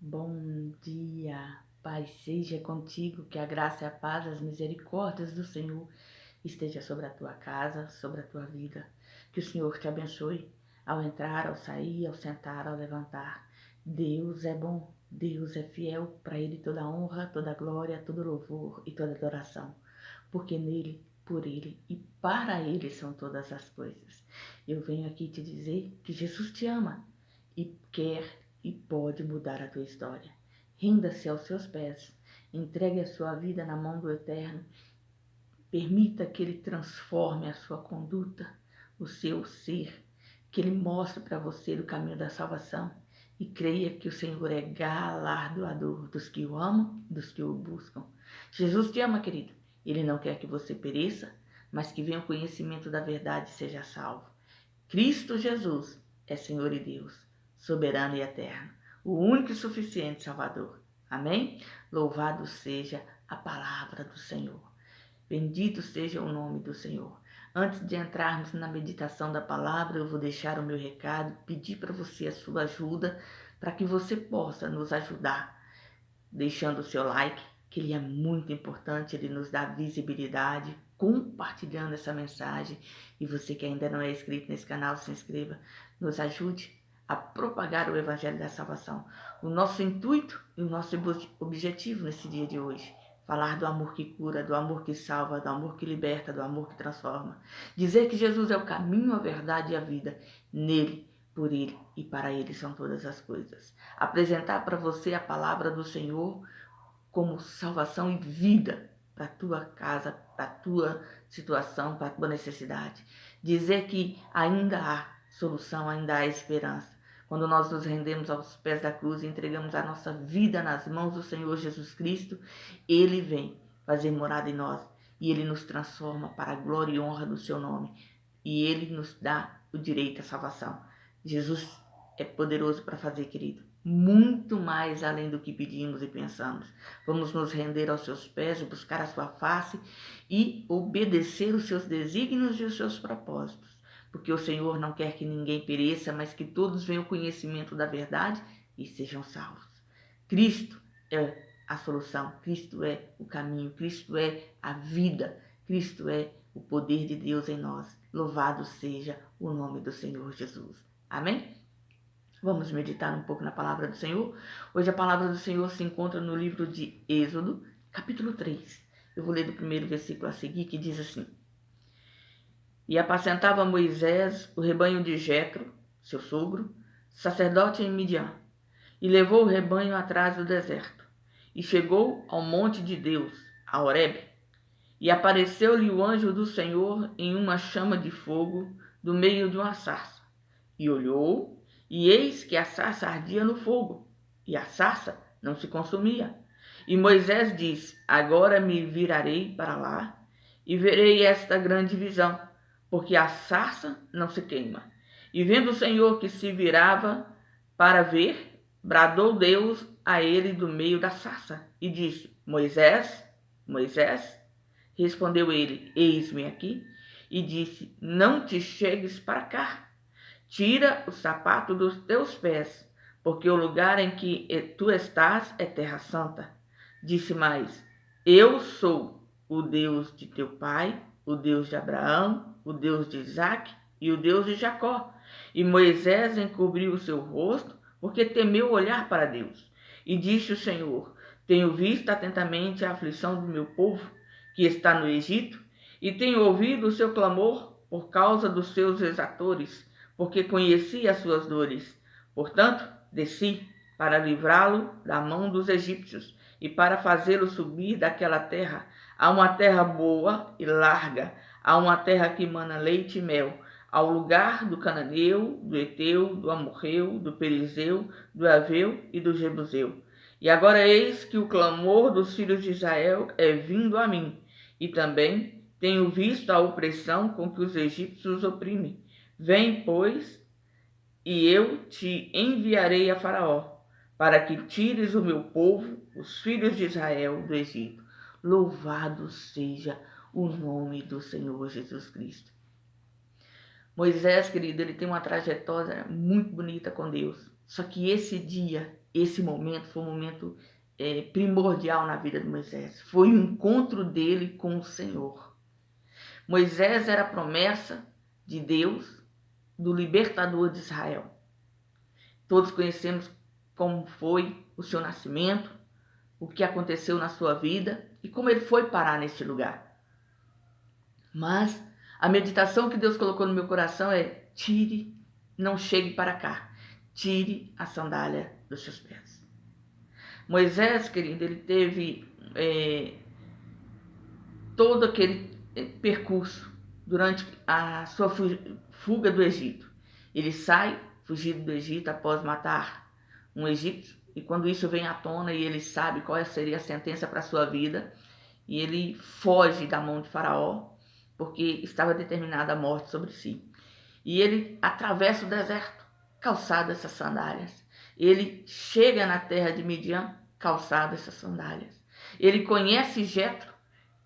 Bom dia, Pai, seja contigo, que a graça e a paz, as misericórdias do Senhor esteja sobre a tua casa, sobre a tua vida. Que o Senhor te abençoe ao entrar, ao sair, ao sentar, ao levantar. Deus é bom, Deus é fiel, para Ele toda honra, toda glória, todo louvor e toda adoração, porque nele, por Ele e para Ele são todas as coisas. Eu venho aqui te dizer que Jesus te ama e quer e pode mudar a tua história. Renda-se aos seus pés, entregue a sua vida na mão do Eterno, permita que Ele transforme a sua conduta, o seu ser, que Ele mostre para você o caminho da salvação e creia que o Senhor é galardoador dos que o amam, dos que o buscam. Jesus te ama, querido. Ele não quer que você pereça, mas que venha o conhecimento da verdade e seja salvo. Cristo Jesus é Senhor e Deus, soberano e eterno, o único e suficiente Salvador. Amém? Louvado seja a palavra do Senhor. Bendito seja o nome do Senhor. Antes de entrarmos na meditação da palavra, eu vou deixar o meu recado, pedir para você a sua ajuda, para que você possa nos ajudar, deixando o seu like, que ele é muito importante, ele nos dá visibilidade, compartilhando essa mensagem. E você que ainda não é inscrito nesse canal, se inscreva, nos ajude a propagar o Evangelho da Salvação. O nosso intuito e o nosso objetivo nesse dia de hoje, falar do amor que cura, do amor que salva, do amor que liberta, do amor que transforma. Dizer que Jesus é o caminho, a verdade e a vida. Nele, por Ele e para Ele são todas as coisas. Apresentar para você a palavra do Senhor como salvação e vida para a tua casa, para a tua situação, para a tua necessidade. Dizer que ainda há solução, ainda há esperança. Quando nós nos rendemos aos pés da cruz e entregamos a nossa vida nas mãos do Senhor Jesus Cristo, Ele vem fazer morada em nós e Ele nos transforma para a glória e honra do seu nome. E Ele nos dá o direito à salvação. Jesus é poderoso para fazer, querido, muito mais além do que pedimos e pensamos. Vamos nos render aos seus pés, buscar a sua face e obedecer os seus desígnios e os seus propósitos. Porque o Senhor não quer que ninguém pereça, mas que todos venham ao conhecimento da verdade e sejam salvos. Cristo é a solução, Cristo é o caminho, Cristo é a vida, Cristo é o poder de Deus em nós. Louvado seja o nome do Senhor Jesus. Amém? Vamos meditar um pouco na palavra do Senhor. Hoje a palavra do Senhor se encontra no livro de Êxodo, capítulo 3. Eu vou ler do primeiro versículo a seguir, que diz assim: E apacentava Moisés o rebanho de Jetro, seu sogro, sacerdote em Midian, e levou o rebanho atrás do deserto, e chegou ao monte de Deus, a Horebe, e apareceu-lhe o anjo do Senhor em uma chama de fogo do meio de uma sarça, e olhou, e eis que a sarça ardia no fogo, e a sarça não se consumia. E Moisés disse: Agora me virarei para lá, e verei esta grande visão, porque a sarça não se queima. E vendo o Senhor que se virava para ver, bradou Deus a ele do meio da sarça, e disse: Moisés, Moisés. Respondeu ele: Eis-me aqui. E disse: Não te chegues para cá. Tira o sapato dos teus pés, porque o lugar em que tu estás é terra santa. Disse mais: Eu sou o Deus de teu pai, o Deus de Abraão, o Deus de Isaque e o Deus de Jacó. E Moisés encobriu o seu rosto, porque temeu olhar para Deus. E disse o Senhor: Tenho visto atentamente a aflição do meu povo, que está no Egito, e tenho ouvido o seu clamor por causa dos seus exatores, porque conheci as suas dores. Portanto, desci para livrá-lo da mão dos egípcios e para fazê-lo subir daquela terra a uma terra boa e larga, a uma terra que mana leite e mel, ao lugar do cananeu, do eteu, do amorreu, do perizeu, do eveu e do jebuseu. E agora eis que o clamor dos filhos de Israel é vindo a mim, e também tenho visto a opressão com que os egípcios os oprimem. Vem, pois, e eu te enviarei a Faraó, para que tires o meu povo, os filhos de Israel, do Egito. Louvado seja o nome do Senhor Jesus Cristo. Moisés, querido, ele tem uma trajetória muito bonita com Deus. Só que esse dia esse momento foi um momento primordial na vida de Moisés. Foi o encontro dele com o Senhor. Moisés era a promessa de Deus, do libertador de Israel. Todos conhecemos como foi o seu nascimento, o que aconteceu na sua vida e como ele foi parar neste lugar. Mas a meditação que Deus colocou no meu coração é: tire, não chegue para cá, tire a sandália dos seus pés. Moisés, querido, ele teve todo aquele percurso durante a sua fuga do Egito. Ele sai fugido do Egito após matar um egípcio, e quando isso vem à tona e ele sabe qual seria a sentença para a sua vida, e ele foge da mão de Faraó, porque estava determinada a morte sobre si. E ele atravessa o deserto, calçado essas sandálias. Ele chega na terra de Midian, calçado essas sandálias. Ele conhece Jetro,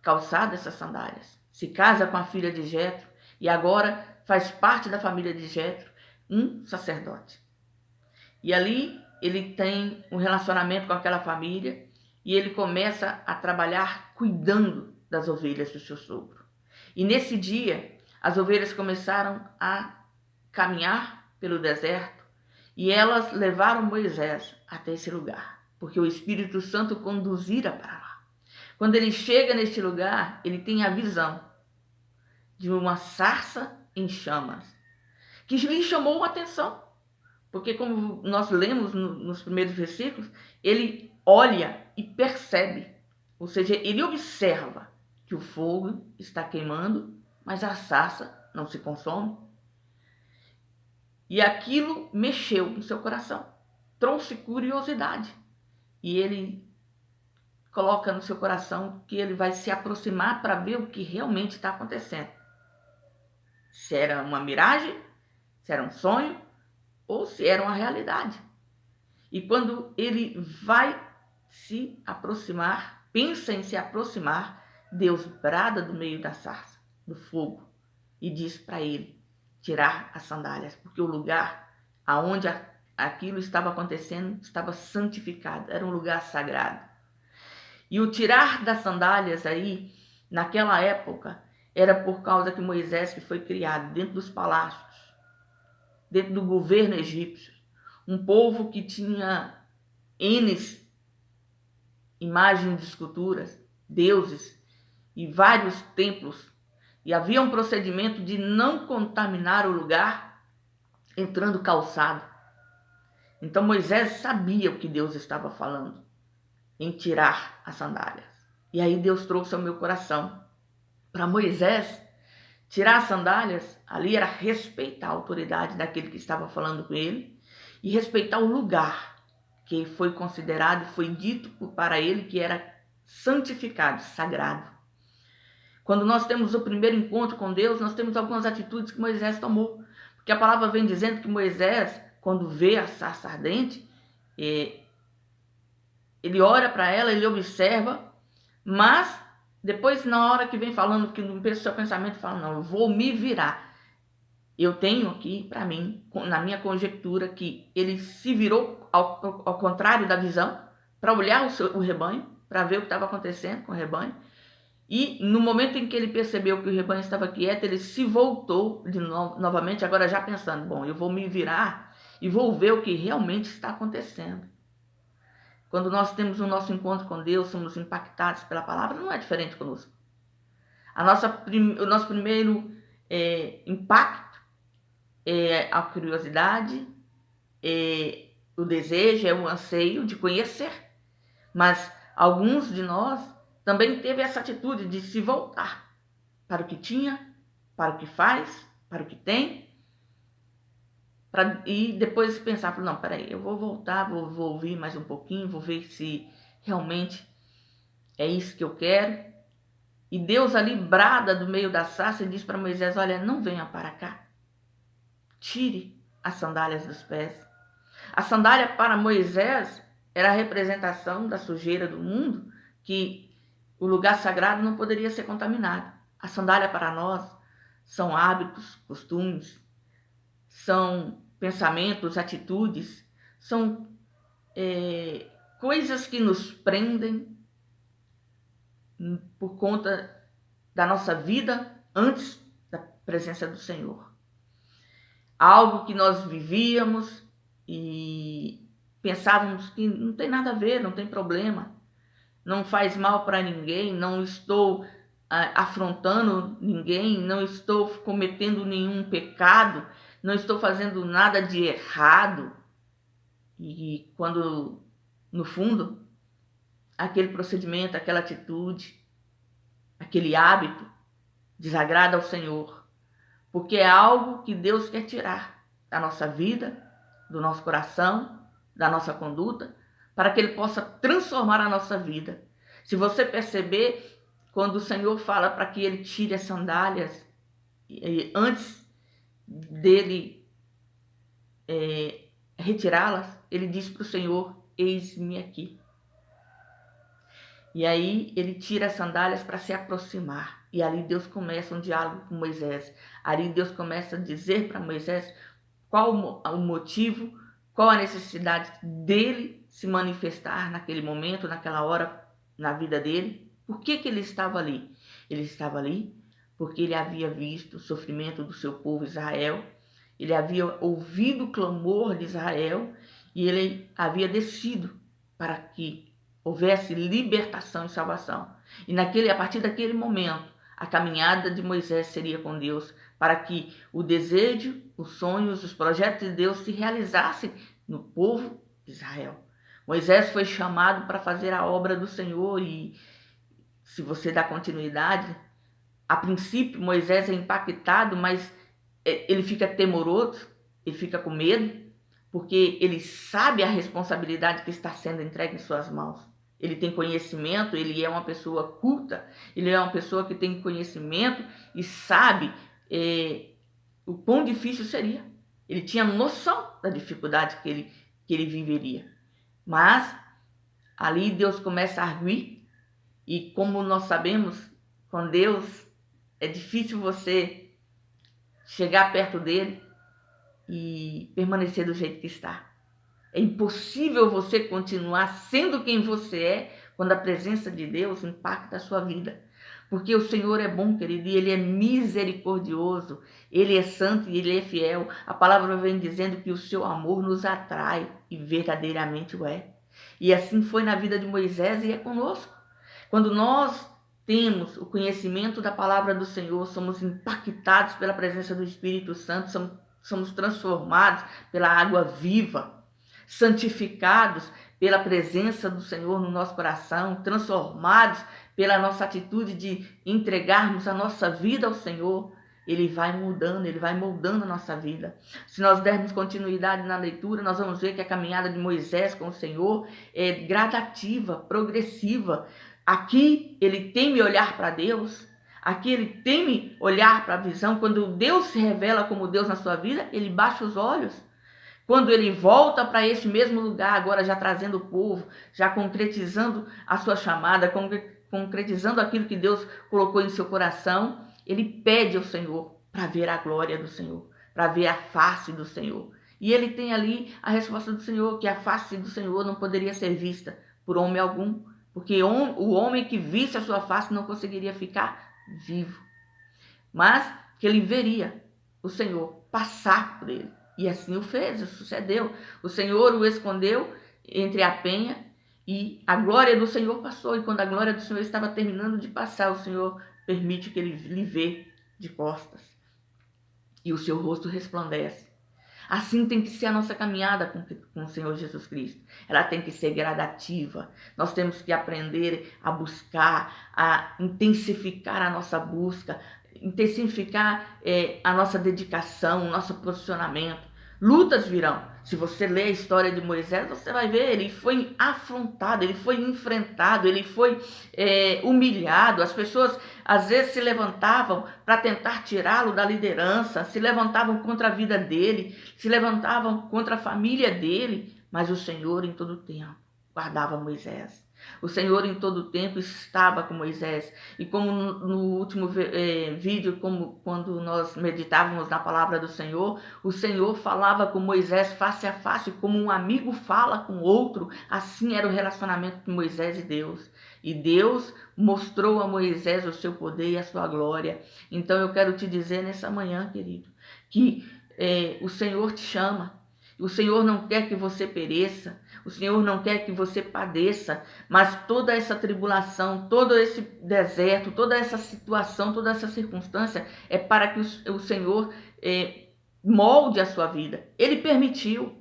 calçado essas sandálias. Se casa com a filha de Jetro e agora faz parte da família de Jetro, um sacerdote. E ali ele tem um relacionamento com aquela família e ele começa a trabalhar cuidando das ovelhas do seu sogro. E nesse dia, as ovelhas começaram a caminhar pelo deserto e elas levaram Moisés até esse lugar, porque o Espírito Santo conduzira para lá. Quando ele chega neste lugar, ele tem a visão de uma sarça em chamas, que lhe chamou a atenção. Porque como nós lemos nos primeiros versículos, ele olha e percebe, ou seja, ele observa que o fogo está queimando, mas a sarça não se consome. E aquilo mexeu no seu coração, trouxe curiosidade. E ele coloca no seu coração que ele vai se aproximar para ver o que realmente está acontecendo. Se era uma miragem, se era um sonho, ou se era uma realidade. E quando ele vai se aproximar, pensa em se aproximar, Deus brada do meio da sarça, do fogo, e diz para ele tirar as sandálias, porque o lugar aonde aquilo estava acontecendo estava santificado, era um lugar sagrado. E o tirar das sandálias aí, naquela época, era por causa que Moisés, que foi criado dentro dos palácios, dentro do governo egípcio, um povo que tinha N imagens de esculturas, deuses e vários templos, e havia um procedimento de não contaminar o lugar entrando calçado. Então Moisés sabia o que Deus estava falando em tirar as sandálias. E aí Deus trouxe ao meu coração para Moisés tirar as sandálias. Ali era respeitar a autoridade daquele que estava falando com ele e respeitar o lugar que foi considerado e foi dito para ele que era santificado, sagrado. Quando nós temos o primeiro encontro com Deus, nós temos algumas atitudes que Moisés tomou. Porque a palavra vem dizendo que Moisés, quando vê a sarça ardente, ele olha para ela, ele observa, mas depois, na hora que vem falando, que no seu pensamento fala: não, eu vou me virar. Eu tenho aqui para mim, na minha conjectura, que ele se virou ao contrário da visão, para olhar o rebanho, para ver o que estava acontecendo com o rebanho. E no momento em que ele percebeu que o rebanho estava quieto, ele se voltou de novamente, agora já pensando: bom, eu vou me virar e vou ver o que realmente está acontecendo. Quando nós temos o nosso encontro com Deus, somos impactados pela palavra, não é diferente conosco. O nosso primeiro impacto é a curiosidade, o desejo, é o anseio de conhecer. Mas alguns de nós também teve essa atitude de se voltar para o que tinha, para o que faz, para o que tem, e depois pensar: não, peraí, eu vou voltar, vou ouvir mais um pouquinho, vou ver se realmente é isso que eu quero. E Deus ali brada do meio da sarça e diz para Moisés: olha, não venha para cá, tire as sandálias dos pés. A sandália para Moisés era a representação da sujeira do mundo, que o lugar sagrado não poderia ser contaminado. A sandália para nós são hábitos, costumes, são pensamentos, atitudes, são coisas que nos prendem por conta da nossa vida antes da presença do Senhor. Algo que nós vivíamos e pensávamos que não tem nada a ver, não tem problema, não faz mal para ninguém, não estou afrontando ninguém, não estou cometendo nenhum pecado, não estou fazendo nada de errado. E quando, no fundo, aquele procedimento, aquela atitude, aquele hábito desagrada ao Senhor, porque é algo que Deus quer tirar da nossa vida, do nosso coração, da nossa conduta, para que Ele possa transformar a nossa vida. Se você perceber, quando o Senhor fala para que Ele tire as sandálias, antes dele retirá-las, Ele diz para o Senhor: eis-me aqui. E aí Ele tira as sandálias para se aproximar. E ali Deus começa um diálogo com Moisés. Ali Deus começa a dizer para Moisés qual o motivo, qual a necessidade dele se manifestar naquele momento, naquela hora, na vida dele. Por que ele estava ali? Ele estava ali porque ele havia visto o sofrimento do seu povo Israel, ele havia ouvido o clamor de Israel e ele havia descido para que houvesse libertação e salvação. E a partir daquele momento, a caminhada de Moisés seria com Deus, para que o desejo, os sonhos, os projetos de Deus se realizassem no povo de Israel. Moisés foi chamado para fazer a obra do Senhor e, se você dá continuidade, a princípio Moisés é impactado, mas ele fica temoroso, ele fica com medo, porque ele sabe a responsabilidade que está sendo entregue em suas mãos. Ele tem conhecimento, ele é uma pessoa culta, ele é uma pessoa que tem conhecimento e sabe o quão difícil seria. Ele tinha noção da dificuldade que ele viveria. Mas ali Deus começa a arguir, e como nós sabemos, com Deus é difícil você chegar perto dele e permanecer do jeito que está. É impossível você continuar sendo quem você é quando a presença de Deus impacta a sua vida. Porque o Senhor é bom, querido, e Ele é misericordioso, Ele é santo e Ele é fiel. A palavra vem dizendo que o seu amor nos atrai, e verdadeiramente o é. E assim foi na vida de Moisés e é conosco. Quando nós temos o conhecimento da palavra do Senhor, somos impactados pela presença do Espírito Santo, somos transformados pela água viva, santificados pela presença do Senhor no nosso coração, transformados pela nossa atitude de entregarmos a nossa vida ao Senhor. Ele vai mudando, Ele vai moldando a nossa vida. Se nós dermos continuidade na leitura, nós vamos ver que a caminhada de Moisés com o Senhor é gradativa, progressiva. Aqui ele teme olhar para Deus, aqui ele teme olhar para a visão. Quando Deus se revela como Deus na sua vida, ele baixa os olhos. Quando ele volta para este mesmo lugar, agora já trazendo o povo, já concretizando a sua chamada, concretizando aquilo que Deus colocou em seu coração, ele pede ao Senhor para ver a glória do Senhor, para ver a face do Senhor. E ele tem ali a resposta do Senhor, que a face do Senhor não poderia ser vista por homem algum, porque o homem que visse a sua face não conseguiria ficar vivo. Mas que ele veria o Senhor passar por ele. E assim o fez, sucedeu. O Senhor o escondeu entre a penha e a glória do Senhor passou. E quando a glória do Senhor estava terminando de passar, o Senhor permite que ele lhe vê de costas. E o seu rosto resplandece. Assim tem que ser a nossa caminhada com o Senhor Jesus Cristo. Ela tem que ser gradativa. Nós temos que aprender a buscar, a intensificar a nossa busca, intensificar a nossa dedicação, o nosso posicionamento. Lutas virão. Se você ler a história de Moisés, você vai ver, ele foi afrontado, ele foi enfrentado, ele foi humilhado. As pessoas às vezes se levantavam para tentar tirá-lo da liderança, se levantavam contra a vida dele, se levantavam contra a família dele, mas o Senhor em todo tempo guardava Moisés. O Senhor em todo o tempo estava com Moisés. E como no último vídeo, como quando nós meditávamos na palavra do Senhor, o Senhor falava com Moisés face a face, como um amigo fala com outro. Assim era o relacionamento de Moisés e Deus. E Deus mostrou a Moisés o seu poder e a sua glória. Então eu quero te dizer nessa manhã, querido, que o Senhor te chama. O Senhor não quer que você pereça, o Senhor não quer que você padeça, mas toda essa tribulação, todo esse deserto, toda essa situação, toda essa circunstância é para que o Senhor molde a sua vida. Ele permitiu.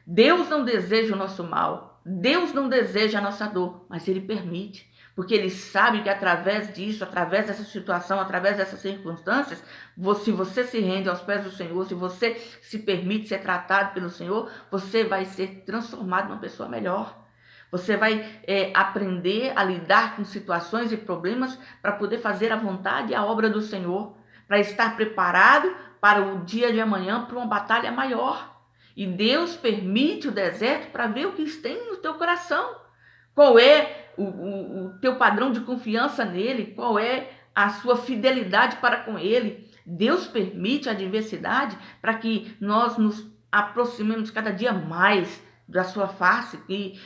Deus não deseja o nosso mal, Deus não deseja a nossa dor, mas Ele permite. Porque Ele sabe que através disso, através dessa situação, através dessas circunstâncias, se você se rende aos pés do Senhor, se você se permite ser tratado pelo Senhor, você vai ser transformado numa pessoa melhor. Você vai aprender a lidar com situações e problemas para poder fazer a vontade e a obra do Senhor, para estar preparado para o dia de amanhã, para uma batalha maior. E Deus permite o deserto para ver o que tem no teu coração. Qual é o teu padrão de confiança nele? Qual é a sua fidelidade para com ele? Deus permite a adversidade para que nós nos aproximemos cada dia mais da sua face, que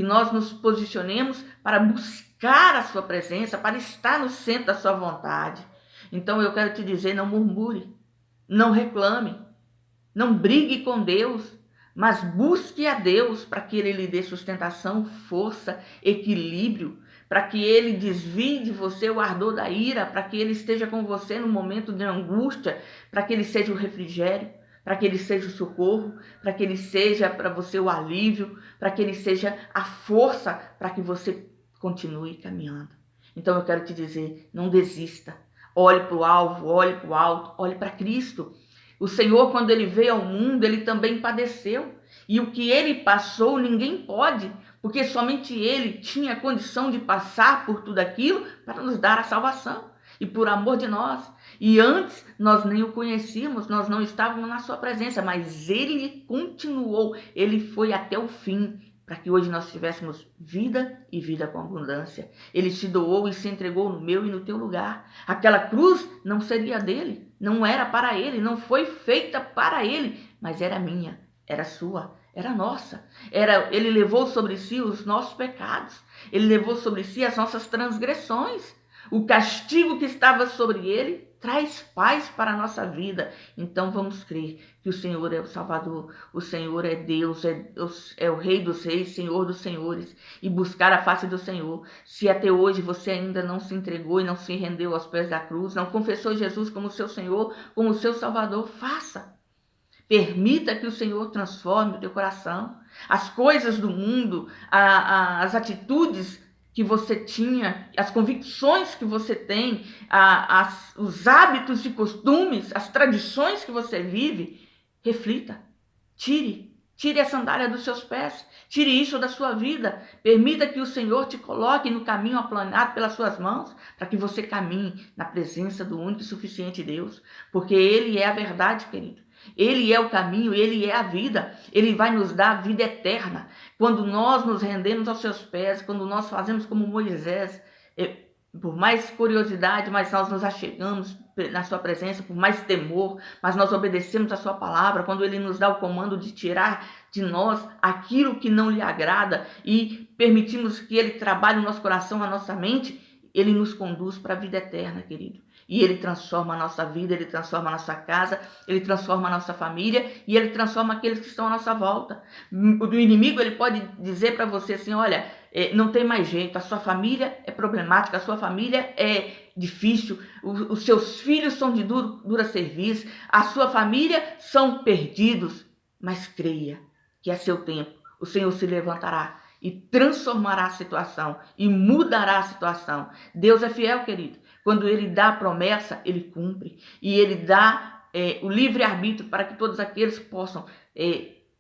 nós nos posicionemos para buscar a sua presença, para estar no centro da sua vontade. Então eu quero te dizer, não murmure, não reclame, não brigue com Deus, mas busque a Deus para que Ele lhe dê sustentação, força, equilíbrio, para que Ele desvie de você o ardor da ira, para que Ele esteja com você no momento de angústia, para que Ele seja o refrigério, para que Ele seja o socorro, para que Ele seja para você o alívio, para que Ele seja a força para que você continue caminhando. Então eu quero te dizer, não desista. Olhe para o alvo, olhe para o alto, olhe para Cristo. O Senhor, quando Ele veio ao mundo, Ele também padeceu. E o que Ele passou, ninguém pode, porque somente Ele tinha condição de passar por tudo aquilo para nos dar a salvação. E por amor de nós. E antes, nós nem o conhecíamos, nós não estávamos na sua presença, mas Ele continuou, Ele foi até o fim, para que hoje nós tivéssemos vida e vida com abundância. Ele se doou e se entregou no meu e no teu lugar. Aquela cruz não seria dele, não era para ele, não foi feita para ele, mas era minha, era sua, era nossa. Ele levou sobre si os nossos pecados, ele levou sobre si as nossas transgressões. O castigo que estava sobre ele traz paz para a nossa vida. Então vamos crer que o Senhor é o Salvador, o Senhor é Deus, é o Rei dos Reis, Senhor dos Senhores, e buscar a face do Senhor. Se até hoje você ainda não se entregou e não se rendeu aos pés da cruz, não confessou Jesus como seu Senhor, como seu Salvador, faça. Permita que o Senhor transforme o teu coração. As coisas do mundo, as atitudes que você tinha, as convicções que você tem, os hábitos e costumes, as tradições que você vive, reflita, tire a sandália dos seus pés, tire isso da sua vida, permita que o Senhor te coloque no caminho aplanado pelas suas mãos, para que você caminhe na presença do único e suficiente Deus, porque Ele é a verdade, querido. Ele é o caminho, Ele é a vida, Ele vai nos dar a vida eterna. Quando nós nos rendemos aos seus pés, quando nós fazemos como Moisés, por mais curiosidade, mas nós nos achegamos na sua presença, por mais temor, mas nós obedecemos a sua palavra, quando Ele nos dá o comando de tirar de nós aquilo que não lhe agrada e permitimos que Ele trabalhe no nosso coração, na nossa mente, Ele nos conduz para a vida eterna, querido. E Ele transforma a nossa vida, Ele transforma a nossa casa, Ele transforma a nossa família e Ele transforma aqueles que estão à nossa volta. O inimigo, ele pode dizer para você assim, olha, não tem mais jeito, a sua família é problemática, a sua família é difícil, os seus filhos são de dura serviço, a sua família são perdidos. Mas creia que é seu tempo, o Senhor se levantará e transformará a situação e mudará a situação. Deus é fiel, querido. Quando Ele dá a promessa, Ele cumpre. E Ele dá o livre-arbítrio para que todos aqueles possam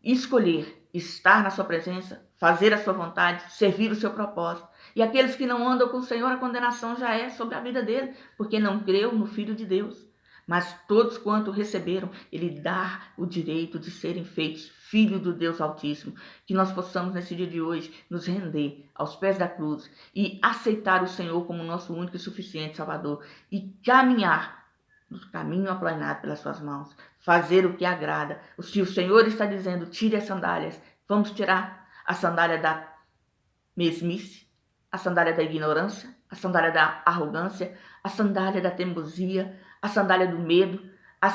escolher estar na sua presença, fazer a sua vontade, servir o seu propósito. E aqueles que não andam com o Senhor, a condenação já é sobre a vida dele, porque não creu no Filho de Deus. mas todos quanto receberam, Ele dá o direito de serem feitos filhos do Deus Altíssimo. Que nós possamos, nesse dia de hoje, nos render aos pés da cruz e aceitar o Senhor como nosso único e suficiente Salvador e caminhar no caminho aplanado pelas suas mãos, fazer o que agrada. Se o Senhor está dizendo, tire as sandálias, vamos tirar a sandália da mesmice, a sandália da ignorância, a sandália da arrogância, a sandália da teimosia, a sandália do medo, a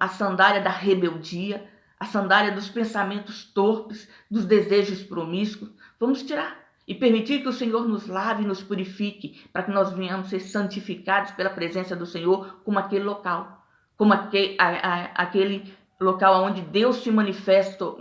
sandália da rebeldia, a sandália dos pensamentos torpes, dos desejos promíscuos. Vamos tirar e permitir que o Senhor nos lave e nos purifique, para que nós venhamos ser santificados pela presença do Senhor, como aquele local, como aquele local onde Deus se manifestou,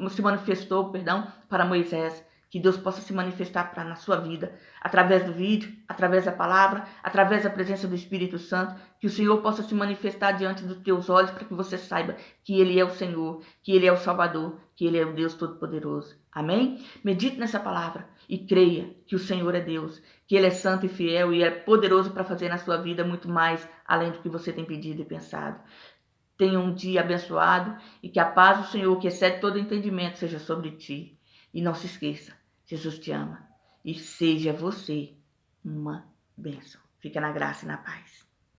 para Moisés. Que Deus possa se manifestar na sua vida, através do vídeo, através da palavra, através da presença do Espírito Santo, que o Senhor possa se manifestar diante dos teus olhos, para que você saiba que Ele é o Senhor, que Ele é o Salvador, que Ele é o Deus Todo-Poderoso. Amém? Medite nessa palavra e creia que o Senhor é Deus, que Ele é santo e fiel e é poderoso para fazer na sua vida muito mais, além do que você tem pedido e pensado. Tenha um dia abençoado e que a paz do Senhor, que excede todo entendimento, seja sobre ti. E não se esqueça, Jesus te ama e seja você uma bênção. Fica na graça e na paz.